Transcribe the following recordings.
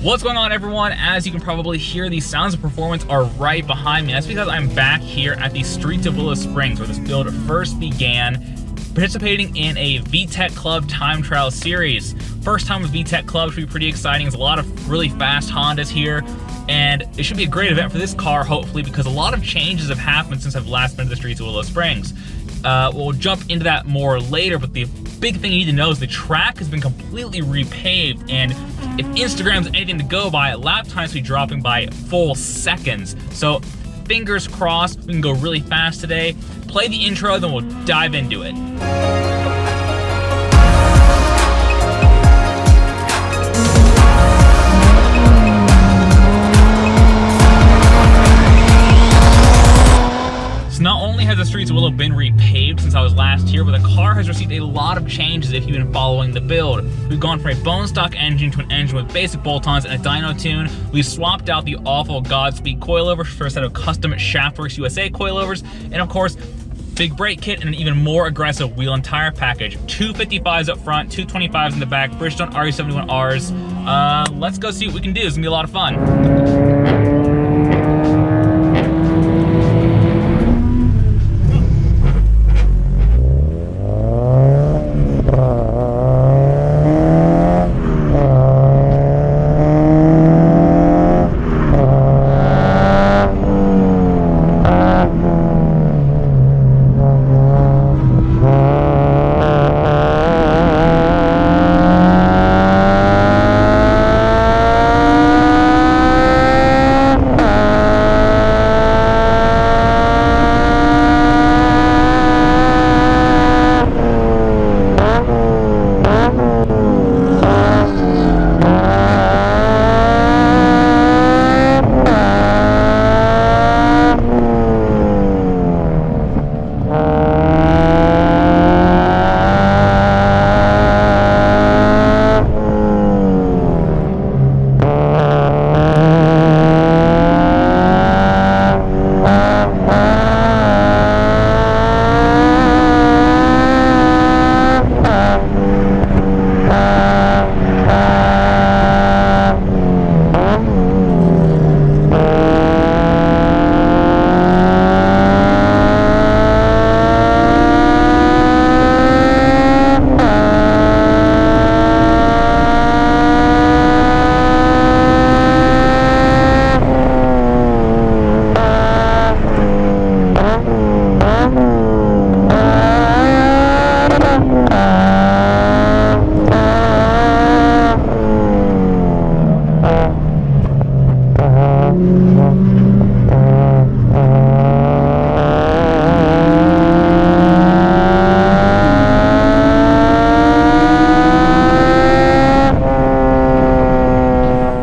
What's going on, everyone? As you can probably hear, the sounds of performance are right behind me. That's because I'm back here at the Streets of Willow Springs, where this build first began, participating in a VTEC Club time trial series. First time with VTEC Club should be pretty exciting. There's a lot of really fast Hondas here, and it should be a great event for this car, hopefully, because a lot of changes have happened since I've last been to the Streets of Willow Springs. We'll jump into that more later, but the big thing you need to know is the track has been completely repaved, and if Instagram's anything to go by, lap times will be dropping by full seconds. So fingers crossed, we can go really fast today. Play the intro, then we'll dive into it. Not only has the Streets of Willow been repaved since I was last here, but the car has received a lot of changes if you've been following the build. We've gone from a bone stock engine to an engine with basic bolt-ons and a dyno tune. We've swapped out the awful Godspeed coilovers for a set of custom Shaftworks USA coilovers, and of course, big brake kit and an even more aggressive wheel and tire package. 255s up front, 225s in the back, Bridgestone RE71Rs. Let's go see what we can do. It's gonna be a lot of fun.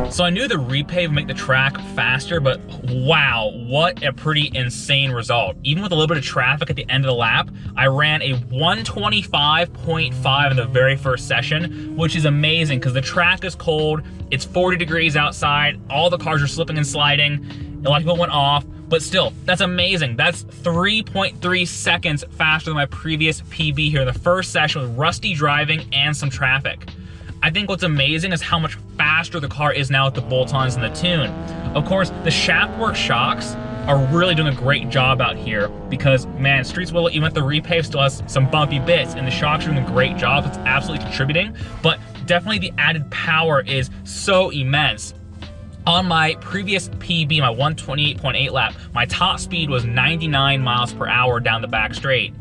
So I knew the repave would make the track faster, but wow, what a pretty insane result. Even with a little bit of traffic at the end of the lap, I ran a 125.5 in the very first session, which is amazing because the track is cold, it's 40 degrees outside, all the cars are slipping and sliding, a lot of people went off, but still, that's amazing. That's 3.3 seconds faster than my previous PB here in the first session with rusty driving and some traffic. I think what's amazing is how much faster the car is now with the bolt-ons and the tune. Of course, the Shaftworks shocks are really doing a great job out here because, man, Streets of Willow, even with the repave, still has some bumpy bits, and the shocks are doing a great job. It's absolutely contributing, but definitely the added power is so immense. On my previous PB, my 128.8 lap, my top speed was 99 miles per hour down the back straight.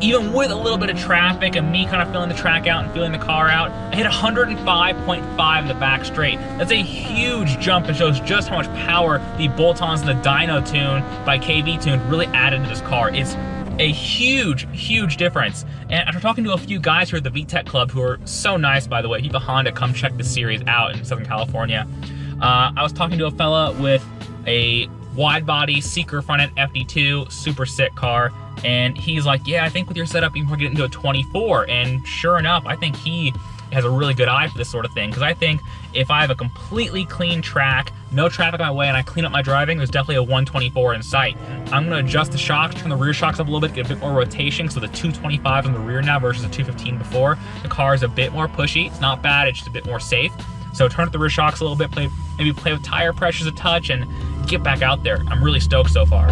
Even with a little bit of traffic and me kind of feeling the track out and feeling the car out, I hit 105.5 in the back straight. That's a huge jump and shows just how much power the bolt-ons and the dyno tune by KV Tune really added to this car. It's a huge, huge difference. And after talking to a few guys here at the VTEC Club, who are so nice, by the way, if you have a Honda, come check the series out in Southern California. I was talking to a fella with a wide body Seeker front end FD2, super sick car, and he's like, yeah, I think with your setup you can get into a 24, and sure enough, I think he has a really good eye for this sort of thing, because I think if I have a completely clean track, no traffic on my way, and I clean up my driving, there's definitely a 124 in sight. I'm going to adjust the shocks, turn the rear shocks up a little bit, get a bit more rotation, so the 225 on the rear now versus the 215 before. The car is a bit more pushy. It's not bad, it's just a bit more safe. So turn up the rear shocks a little bit, maybe play with tire pressures a touch, and get back out there. I'm really stoked so far.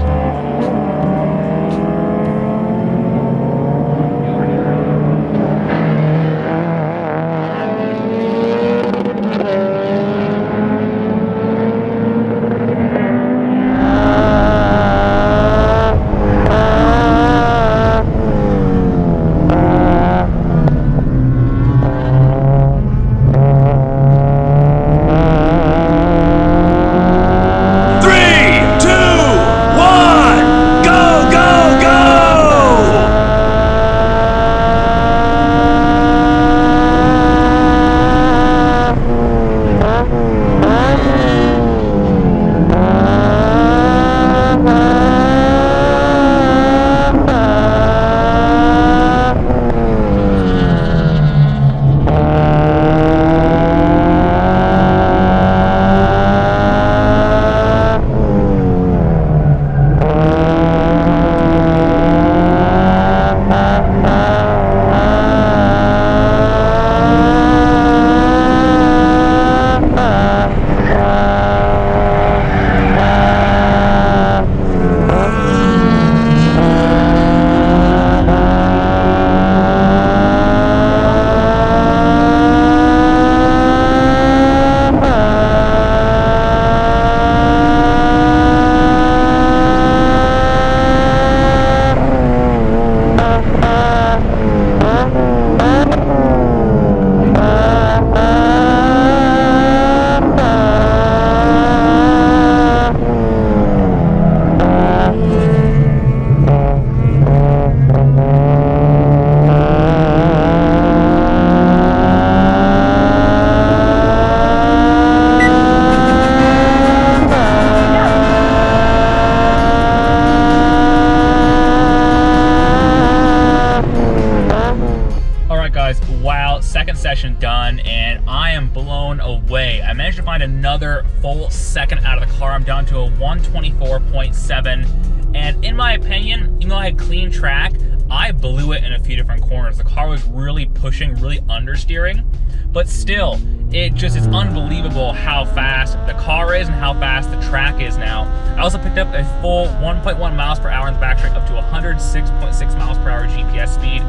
Second session done, and I am blown away. I managed to find another full second out of the car. I'm down to a 124.7, and in my opinion, even though I had clean track, I blew it in a few different corners. The car was really pushing, really understeering, but still, it's unbelievable how fast the car is and how fast the track is now. I also picked up a full 1.1 miles per hour in the backstreet, up to 106.6 miles per hour GPS speed,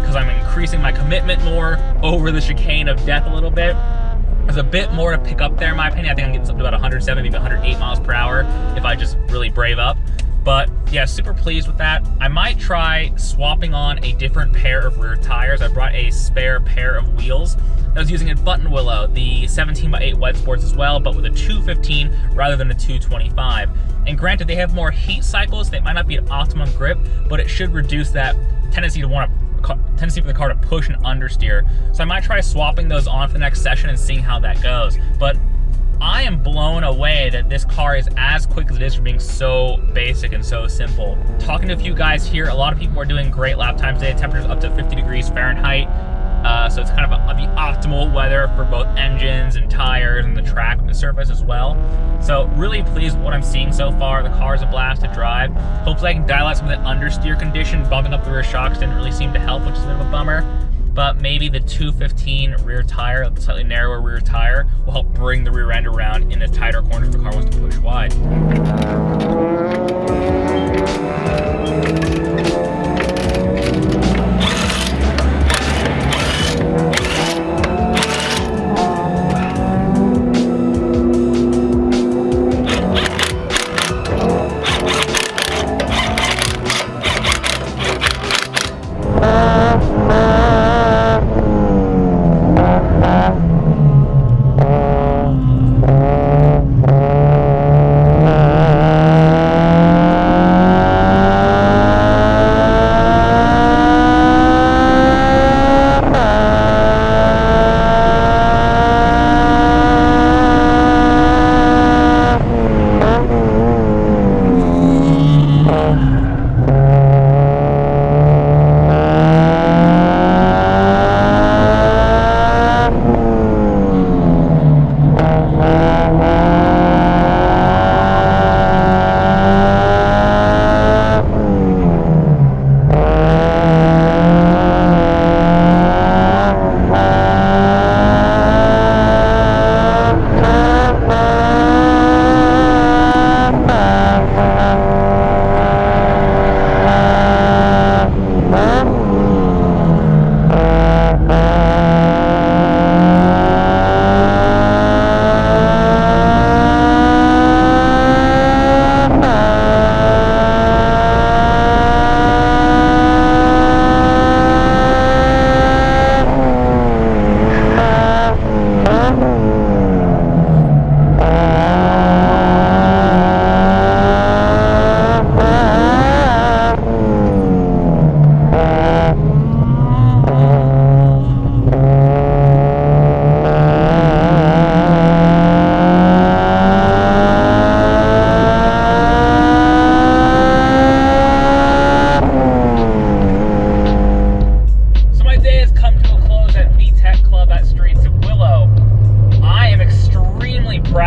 because I'm increasing my commitment more over the chicane of death a little bit. There's a bit more to pick up there in my opinion. I think I'm getting something about 107, maybe 108 miles per hour if I just really brave up. But yeah, super pleased with that. I might try swapping on a different pair of rear tires. I brought a spare pair of wheels. I was using a Button Willow, the 17x8 Wedsports as well, but with a 215 rather than a 225. And granted, they have more heat cycles. They might not be at optimum grip, but it should reduce that tendency for the car to push and understeer. So I might try swapping those on for the next session and seeing how that goes. But I am blown away that this car is as quick as it is for being so basic and so simple. Talking to a few guys here, a lot of people are doing great lap times today. Temperatures up to 50 degrees Fahrenheit. So it's kind of the optimal weather for both engines and tires and the track and the surface as well. So really pleased with what I'm seeing so far. The car is a blast to drive. Hopefully I can dial out some of the understeer condition. Bumping up the rear shocks didn't really seem to help, which is a bit of a bummer. But maybe the 215 rear tire, the slightly narrower rear tire, will help bring the rear end around in the tighter corners if the car wants to push wide.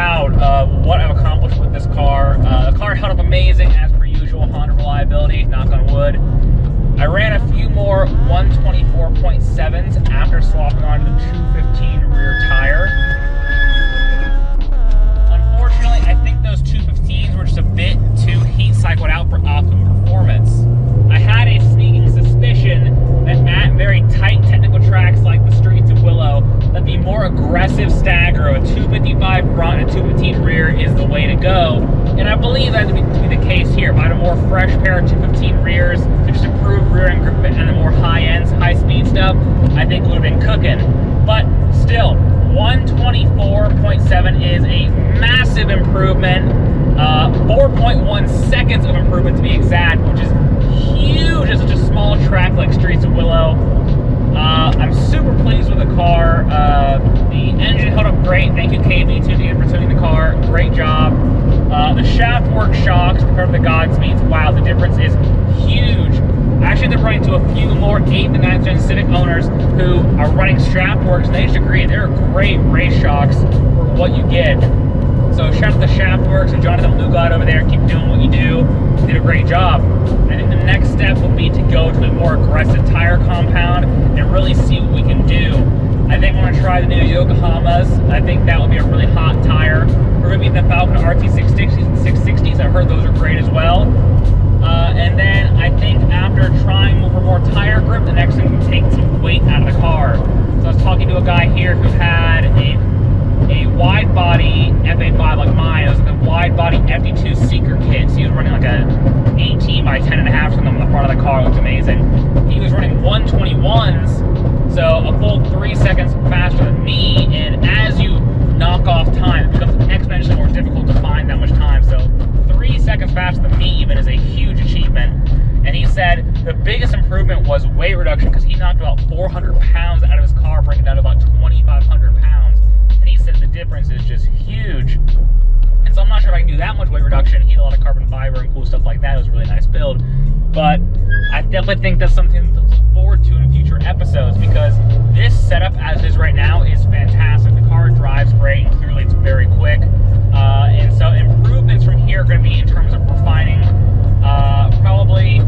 proud of what I've accomplished with this car. The car held up amazing as per usual, Honda reliability, knock on wood. I ran a few more 124.7s after swapping onto the 215 rear tire. Unfortunately, I think those 215s were just a bit too heat cycled out for optimum performance. I had a sneaking suspicion that at very tight technical tracks like the Streets of Willow, that the more aggressive stagger of a 255 front and a 215 rear is the way to go. And I believe that to be the case here. If I had a more fresh pair of 215 rears to just improve rear end grip and the more high-end, high-speed stuff, I think it would have been cooking. But still, 124.7 is a massive improvement. 4.1 seconds of improvement to be exact, which is huge at such a small track like Streets of Willow. I'm super pleased with the car. The engine held up great. Thank you, KV2D, for tuning the car. Great job. The Shaftworks shocks compared to the Godspeeds, wow, the difference is huge. I actually ended up running to a few more 8th and 9th gen Civic owners who are running Shaftworks, and they just agree they're great race shocks for what you get. So shout out to Shaftworks and Jonathan Lugod over there. Keep doing what you do. You did a great job. I think the next step will be to go to a more aggressive tire compound and really see what we can do. I think I'm going to try the new Yokohamas. I think that will be a really hot tire. We're going to be the Falcon RT660s. I've heard those are great as well. And then I think after trying for more tire grip, the next thing is take some weight out of the car. So I was talking to a guy here who had a wide body F85 like mine. It was the wide body FD2 Seeker kit. So he was running like a 18 by 10.5 something on the front of the car. It looked amazing. He was running 121s, so a full 3 seconds faster than me. And as you knock off time, it becomes exponentially more difficult to find that much time. So 3 seconds faster than me even is a huge achievement. And he said the biggest improvement was weight reduction, because he knocked about 400 pounds out of his car, bringing it down to about 2,500 pounds. And he said the difference is just huge. And so I'm not sure if I can do that much weight reduction. He had a lot of carbon fiber and cool stuff like that. It was a really nice build. But I definitely think that's something to look forward to in future episodes, because this setup as it is right now is fantastic. The car drives great, and clearly it's very quick. And so improvements from here are going to be in terms of refining, probably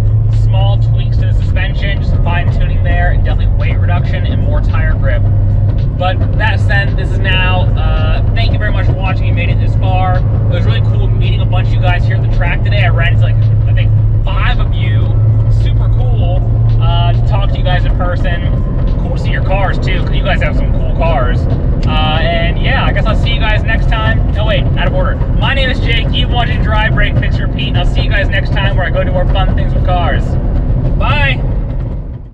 small tweaks to the suspension, just fine tuning there, and definitely weight reduction and more tire grip. But that said, this is now, thank you very much for watching. You made it this far. It was really cool meeting a bunch of you guys here at the track today. I ran into like, I think 5 of you. Super cool to talk to you guys in person. Cool to see your cars too, because you guys have some cool cars. And yeah, I guess I'll see you guys next time. No, wait, out of order. My name is Jake. You've watched Drive, Break, Fix, Repeat. And I'll see you guys next time where I go do more fun things with cars. Bye.